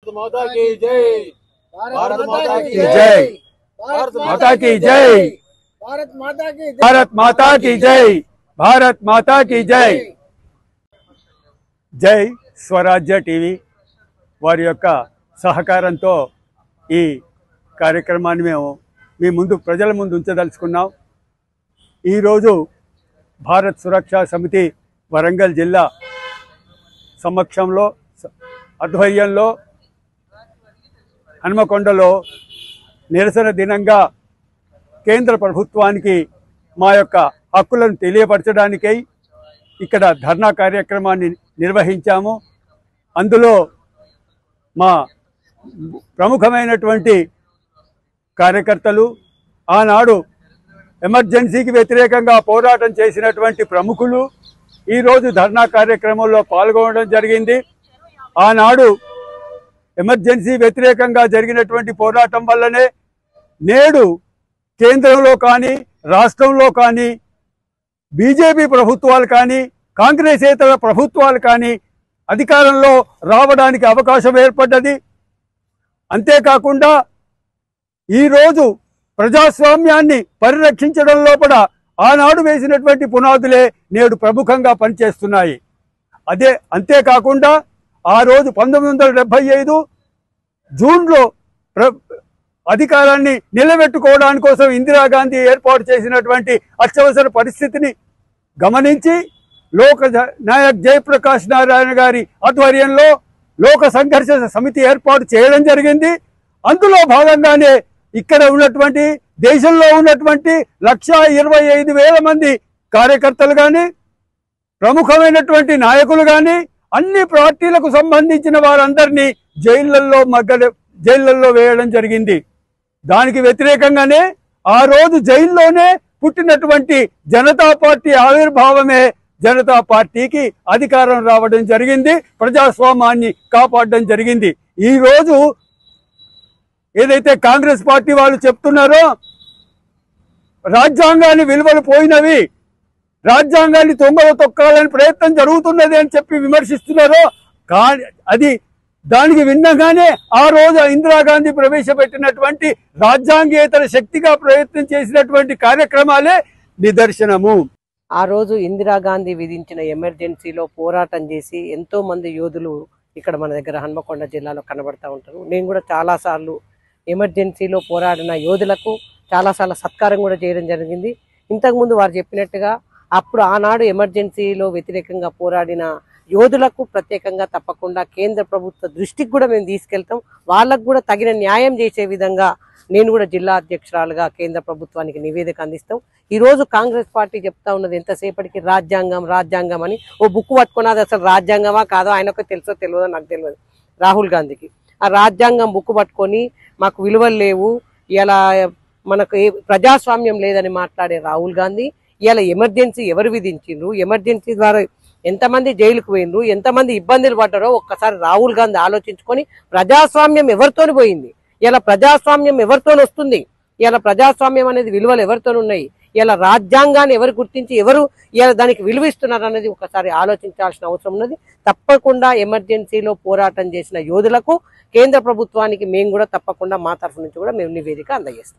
भारत माता की जय, भारत माता की जय, भारत माता की जय, भारत माता की भारत माता की जय, भारत माता की जय। జై స్వరాజ్య టీవీ వారి యొక్క సహకారంతో ఈ కార్యక్రమాన్ని మేము మీ ముందు ప్రజల ముందు ఉంచదలుచుకున్నాం। ఈరోజు భారత్ సురక్షా సమితి వరంగల్ జిల్లా సమక్షంలో ఆధ్వర్యంలో హన్మకొండలో నిరసన దినంగా కేంద్ర ప్రభుత్వానికి మా యొక్క హక్కులను తెలియపరచడానికై ఇక్కడ ధర్నా కార్యక్రమాన్ని నిర్వహించాము। అందులో మా ప్రముఖమైనటువంటి కార్యకర్తలు ఆనాడు ఎమర్జెన్సీకి వ్యతిరేకంగా పోరాటం చేసినటువంటి ప్రముఖులు ఈరోజు ధర్నా కార్యక్రమంలో పాల్గొనడం జరిగింది। ఆనాడు ఎమర్జెన్సీ వ్యతిరేకంగా జరిగినటువంటి పోరాటం వల్లనే నేడు కేంద్రంలో కానీ రాష్ట్రంలో కానీ బీజేపీ ప్రభుత్వాలు కానీ కాంగ్రెసేతర ప్రభుత్వాలు కానీ అధికారంలో రావడానికి అవకాశం ఏర్పడ్డది। అంతేకాకుండా ఈరోజు ప్రజాస్వామ్యాన్ని పరిరక్షించడం లోపల ఆనాడు వేసినటువంటి పునాదులే నేడు ప్రముఖంగా పనిచేస్తున్నాయి। అంతేకాకుండా ఆ రోజు 1975 జూన్లో అధికారాన్ని నిలబెట్టుకోవడానికి కోసం ఇందిరాగాంధీ ఏర్పాటు చేసినటువంటి అత్యవసర పరిస్థితిని గమనించి లోక నాయక్ జయప్రకాష్ నారాయణ గారి ఆధ్వర్యంలో లోక సంఘర్ష సమితి ఏర్పాటు చేయడం జరిగింది। అందులో భాగంగానే ఇక్కడ ఉన్నటువంటి దేశంలో ఉన్నటువంటి 1,25,000 మంది కార్యకర్తలు కానీ ప్రముఖమైనటువంటి నాయకులు కానీ అన్ని పార్టీలకు సంబంధించిన వారందరినీ జైళ్లలో వేయడం జరిగింది। దానికి వ్యతిరేకంగానే ఆ రోజు జైల్లోనే పుట్టినటువంటి జనతా పార్టీ ఆవిర్భావమే జనతా పార్టీకి అధికారం రావడం జరిగింది, ప్రజాస్వామ్యాన్ని కాపాడడం జరిగింది। ఈ రోజు ఏదైతే కాంగ్రెస్ పార్టీ వాళ్ళు చెప్తున్నారో రాజ్యాంగాన్ని విలువలు పోయినవి, రాజ్యాంగాన్ని తొంగలో తొక్కాలని ప్రయత్నం జరుగుతున్నది అని చెప్పి విమర్శిస్తున్నారో అది దానికి విన్నగానే ఆ రోజు ఇందిరాగాంధీ ప్రవేశపెట్టినటువంటి రాజ్యాంగేతర శక్తిగా ప్రయత్నం చేసినటువంటి కార్యక్రమాలే నిదర్శనము। ఆ రోజు ఇందిరాగాంధీ విధించిన ఎమర్జెన్సీలో పోరాటం చేసి ఎంతో మంది యోధులు ఇక్కడ మన దగ్గర హన్మకొండ జిల్లాలో కనబడతా ఉంటారు। నేను కూడా చాలాసార్లు ఎమర్జెన్సీలో పోరాడిన యోధులకు చాలాసార్లు సత్కారం కూడా చేయడం జరిగింది। ఇంతకుముందు వారు చెప్పినట్టుగా అప్పుడు ఆనాడు ఎమర్జెన్సీలో వ్యతిరేకంగా పోరాడిన యోధులకు ప్రత్యేకంగా తప్పకుండా కేంద్ర ప్రభుత్వ దృష్టికి కూడా మేము తీసుకెళ్తాం, వాళ్ళకు కూడా తగిన న్యాయం చేసే విధంగా నేను కూడా జిల్లా అధ్యక్షురాలుగా కేంద్ర ప్రభుత్వానికి నివేదిక అందిస్తాం। ఈరోజు కాంగ్రెస్ పార్టీ చెప్తా ఉన్నది ఎంతసేపటికి రాజ్యాంగం అని ఓ బుక్ పట్టుకుని అది అసలు రాజ్యాంగమా కాదో ఆయనకు తెలుసో తెలియదో నాకు తెలియదు। రాహుల్ గాంధీకి ఆ రాజ్యాంగం బుక్ పట్టుకొని మాకు విలువలు లేవు, ఇలా మనకు ప్రజాస్వామ్యం లేదని మాట్లాడే రాహుల్ గాంధీ ఇలా ఎమర్జెన్సీ ఎవరు విధించిండ్రు, ఎమర్జెన్సీ ద్వారా ఎంతమంది జైలుకు పోయినరు, ఎంతమంది ఇబ్బందులు పడ్డారో ఒక్కసారి రాహుల్ గాంధీ ఆలోచించుకొని ప్రజాస్వామ్యం ఎవరితోని పోయింది, ఇలా ప్రజాస్వామ్యం ఎవరితో వస్తుంది, ఇలా ప్రజాస్వామ్యం అనేది విలువలు ఎవరితో ఉన్నాయి, ఇలా రాజ్యాంగాన్ని ఎవరు గుర్తించి ఎవరు ఇలా దానికి విలువ ఇస్తున్నారు అనేది ఒకసారి ఆలోచించాల్సిన అవసరం ఉన్నది। తప్పకుండా ఎమర్జెన్సీలో పోరాటం చేసిన యోధులకు కేంద్ర ప్రభుత్వానికి మేము కూడా తప్పకుండా మా తరఫు నుంచి కూడా మేము నివేదిక అందజేస్తాం।